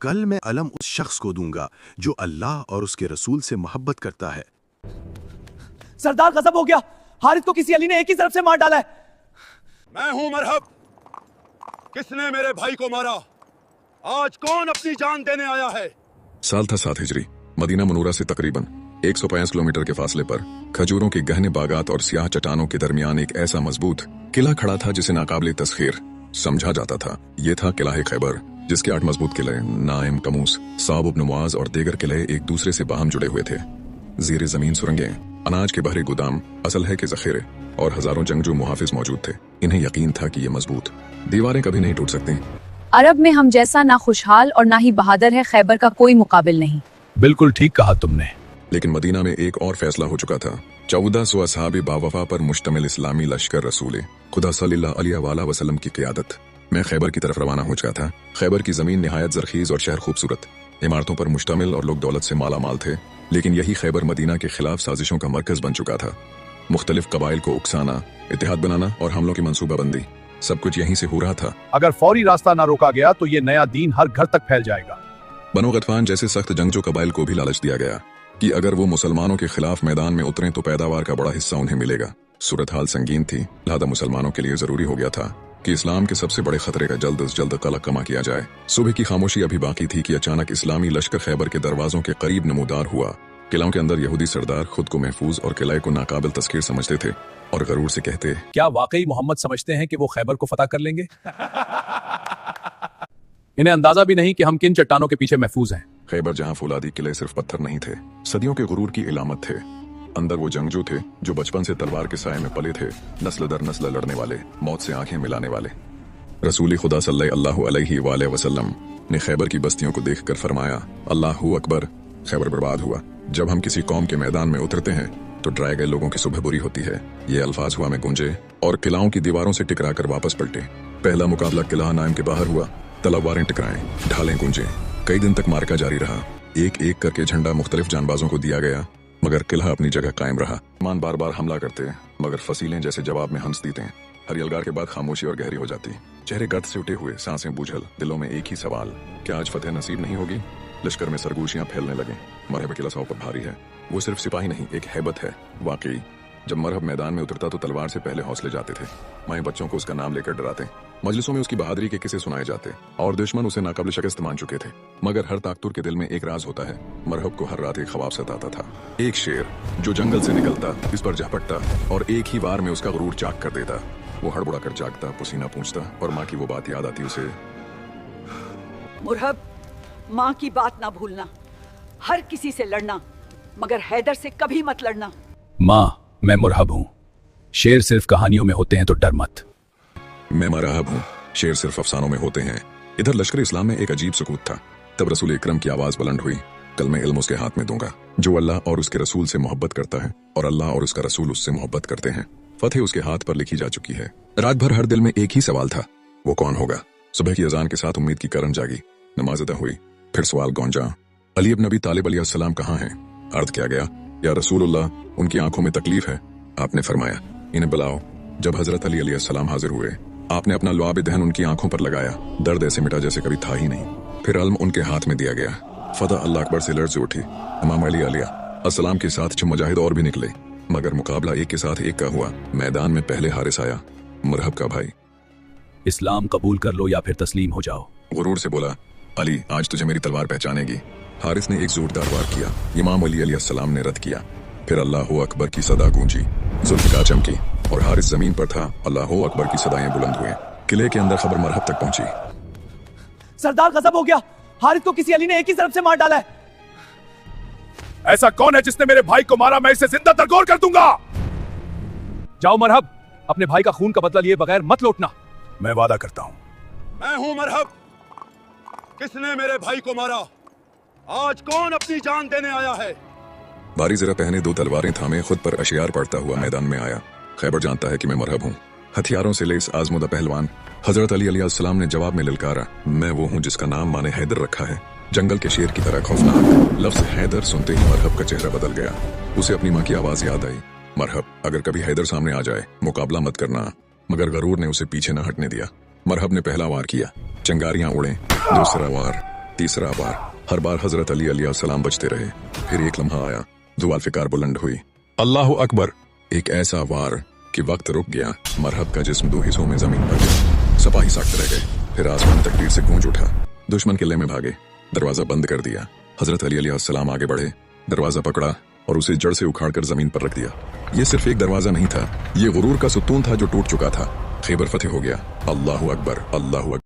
कल मैं अलम उस शख्स को दूंगा जो अल्लाह और उसके रसूल से मोहब्बत करता है। सरदार गजब हो गया, हारिस को किसी अली ने एक ही तरफ से मार डाला है। मैं हूं मरहब। किसने मेरे भाई को मारा? आज कौन अपनी जान देने आया है? साल था 7 हिजरी। मदीना मुनूरा से तकरीबन 150 किलोमीटर के फासले पर खजूरों के गहने बागात और सियाह चट्टानों के दरमियान एक ऐसा मजबूत किला खड़ा था जिसे नाकाबिले तस्खीर समझा जाता था। ये था किला खैबर, जिसके 8 मजबूत किले नाइम, कमूस, साब इब्न मुआज और दीगर किले एक दूसरे से बाहम जुड़े हुए थे। ज़ेरे जमीन सुरंगें, अनाज के बहरे गोदाम, असलहे के जखीरे और हजारों जंगजू मुहाफिज मौजूद थे। इन्हें यकीन था कि ये मजबूत दीवारें कभी नहीं टूट सकती। अरब में हम जैसा ना खुशहाल और ना ही बहादुर है खैबर का कोई मुकाबिल नहीं। बिल्कुल ठीक कहा तुमने। लेकिन मदीना में एक और फैसला हो चुका था। 1400 असहाबे बावफा पर मुश्तमिल इस्लामी लश्कर रसूल खुदा सल्लल्लाहु अलैहि वसल्लम की क़ियादत में खैबर की तरफ रवाना हो चुका था। खैबर की जमीन निहायत जरखीज और शहर खूबसूरत, इमारतों पर मुश्तमिल और लोग दौलत से माला माल थे। लेकिन यही खैबर मदीना के खिलाफ साजिशों का मरकज बन चुका था। मुख्तलिफ कबाइल को उकसाना, इत्तेहाद बनाना और हमलों की मनसूबाबंदी, सब कुछ यहीं से हो रहा था। अगर फौरी रास्ता न रोका गया तो ये नया दीन हर घर तक फैल जाएगा। बनो गतफान जैसे सख्त जंगजू कबाइल को भी लालच दिया गया कि अगर वो मुसलमानों के खिलाफ मैदान में उतरें तो पैदावार का बड़ा हिस्सा उन्हें मिलेगा। सूरत हाल संगीन थी, लिहाजा मुसलमानों के लिए जरूरी हो गया था कि इस्लाम के सबसे बड़े खतरे का जल्द से जल्द कलक कमा किया जाए। सुबह की खामोशी अभी बाकी थी कि अचानक इस्लामी लश्कर खैबर के दरवाजों के करीब नमूदार हुआ। किलाओं के अंदर यहूदी सरदार खुद को महफूज और किले को नाकाबिल तस्कीर समझते थे और गरूर से कहते, क्या वाकई मोहम्मद समझते हैं कि वो खैबर को फतह कर लेंगे? इन्हें अंदाजा भी नहीं कि हम किन चट्टानों के पीछे महफूज हैं। खैबर जहां फौलादी किले सिर्फ पत्थर नहीं थे, सदियों के गुरूर की इलामत थे। अंदर वो जंगजू थे जो बचपन से तलवार के साए में पले थे, नस्ल दर नस्ल लड़ने वाले, मौत से आंखें मिलाने वाले। रसूल खुदा सल्लल्लाहु अलैहि वसल्लम ने खैबर की बस्तियों को देखकर फरमाया, अल्लाहु अकबर। खैबर बर्बाद हुआ। जब हम किसी कौम के मैदान में उतरते हैं तो डराए गए लोगों की सुबह बुरी होती है। ये अल्फाज हुआ में गूंजे और किलाओं की दीवारों से टकरा कर वापस पलटे। पहला मुकाबला किला नाइम के बाहर हुआ। तलवारें टकराएं, ढालें गूंजे। कई दिन तक मार्का जारी रहा। एक एक करके झंडा मुख्तलिफ जानबाजों को दिया गया, मगर किला अपनी जगह कायम रहा। मान बार बार हमला करते मगर फसीलें जैसे जवाब में हंस देते। हर यलगार के बाद खामोशी और गहरी हो जाती। चेहरे गर्द से उठे हुए, सांसें बूझल, दिलों में एक ही सवाल, क्या आज फतेह नसीब नहीं होगी? लश्कर में सरगोशियां फैलने लगे। मरहब किला 100 पर भारी है। वो सिर्फ सिपाही नहीं, एक हैबत है। वाकई जब मरहब मैदान में उतरता तो तलवार से पहले हौसले जाते थे। माएं बच्चों को उसका नाम लेकर डराते। मजलिसों में उसकी बहादुरी के किस्से सुनाए जाते और दुश्मन उसे नाकाबिल शिकस्त मान चुके थे। मगर हर ताकतूर के दिल में एक राज होता है। मरहब को हर रात एक ख्वाब सताता था। एक शेर जो जंगल से निकलता, इस पर झपटता और एक ही बार में उसका गुरूर चाक कर देता। वो हड़बड़ा कर जागता, पसीना पूंछता और माँ की वो बात याद आती उसे, मुरहब, माँ की बात ना भूलना। हर किसी से लड़ना, मगर हैदर से कभी मत लड़ना। माँ, मैं मुरहब हूँ। शेर सिर्फ कहानियों में होते हैं तो डर मत। मैं मरहब हूँ, शेर सिर्फ अफसानों में होते हैं। इधर लश्कर इस्लाम में एक अजीब सुकूत था। तब रसूल इकरम की आवाज बुलंद हुई, कल मैं इल्म उसके हाथ में दूंगा जो अल्लाह और उसके रसूल से मोहब्बत करता है और अल्लाह और उसका रसूल उससे मोहब्बत करते हैं। फतेह उसके हाथ पर लिखी जा चुकी है। रात भर हर दिल में एक ही सवाल था, वो कौन होगा? सुबह की अजान के साथ उम्मीद की करन जागी। नमाज अदा हुई। फिर सवाल गूंजा, अली इब्न अबी तालिब अलैहिस्सलाम कहाँ हैं? अर्ज किया गया, या रसूलुल्लाह, उनकी आंखों में तकलीफ है। आपने फरमाया, इन्हें बुलाओ। जब हजरत अली अलैहिस्सलाम हाजिर हुए, आपने अपना लुआब दहन उनकी आंखों पर लगाया। दर्द ऐसे मिटा जैसे कभी था ही नहीं। फिर इल्म उनके हाथ में दिया गया। फतह अल्लाह अकबर से लर्ज़ उठी। इमाम अली अलैहिस्सलाम के साथ 6 मुजाहिद और भी निकले, मगर मुकाबला एक के साथ एक का हुआ। मैदान में पहले हारिस आया, मुरहब का भाई। इस्लाम कबूल कर लो या फिर तस्लीम हो जाओ। गुरूर से बोला, अली, आज तुझे मेरी तलवार पहचानेगी। हारिस ने एक जोरदार वार किया। इमाम अली अलैहिस्सलाम ने रद्द किया। फिर अल्लाहु अकबर की सदा गूंजी। जुल्फ़िकार चमकी और हारिस जमीन पर था। अल्लाहु अकबर की सदाएं बुलंद हुए। किले के अंदर खबर मरहब तक पहुंची। सरदार गजब हो गया, हारिस को किसी अली ने एक ही तरफ से मार डाला है। ऐसा कौन है जिसने मेरे भाई को मारा? मैं इसे जिंदा दरगोर कर दूंगा। जाओ मरहब, अपने भाई का खून का बदला लिए बगैर मत लौटना। मैं वादा करता हूँ। मैं हूं मरहब। किसने मेरे भाई को मारा? आज कौन अपनी जान देने आया है? भारी जरा पहने 2 तलवारें थामे खुद पर अशियार पड़ता हुआ मैदान में आया। खैबर जानता है कि मैं मरहब हूँ। हथियारों से लेस आजमुदा पहलवान हजरत अली अलैहिस्सलाम ने जवाब में ललकारा, मैं वो हूँ जिसका नाम माने हैदर रखा है। जंगल के शेर की तरह खौफनाक। लफ्ज हैदर सुनते ही मरहब का चेहरा बदल गया। उसे अपनी माँ की आवाज याद आई, मरहब, अगर कभी हैदर सामने आ जाए मुकाबला मत करना। मगर गरूर ने उसे पीछे न हटने दिया। मरहब ने पहला वार किया। चिंगारियां उड़े। दूसरा वार, तीसरा वार। हर बार हजरत अली अलैहिस्सलाम बचते रहे। फिर एक लम्हा आया, जुल्फ़िकार बुलंद हुई, अल्लाह अकबर। एक ऐसा वार कि वक्त रुक गया। मरहब का जिस्म दो हिस्सों में जमीन पर गया। सिपाही साकते रह गए। फिर आसमान तकबीर से गूंज उठा। दुश्मन किले में भागे, दरवाजा बंद कर दिया। हजरत अली अलैहिस्सलाम आगे बढ़े, दरवाजा पकड़ा और उसे जड़ से उखाड़कर जमीन पर रख दिया। ये सिर्फ एक दरवाजा नहीं था, ये गुरूर का सुतून था जो टूट चुका था। खैबर फतेह हो गया। अल्लाहु अकबर, अल्लाहु अकबर।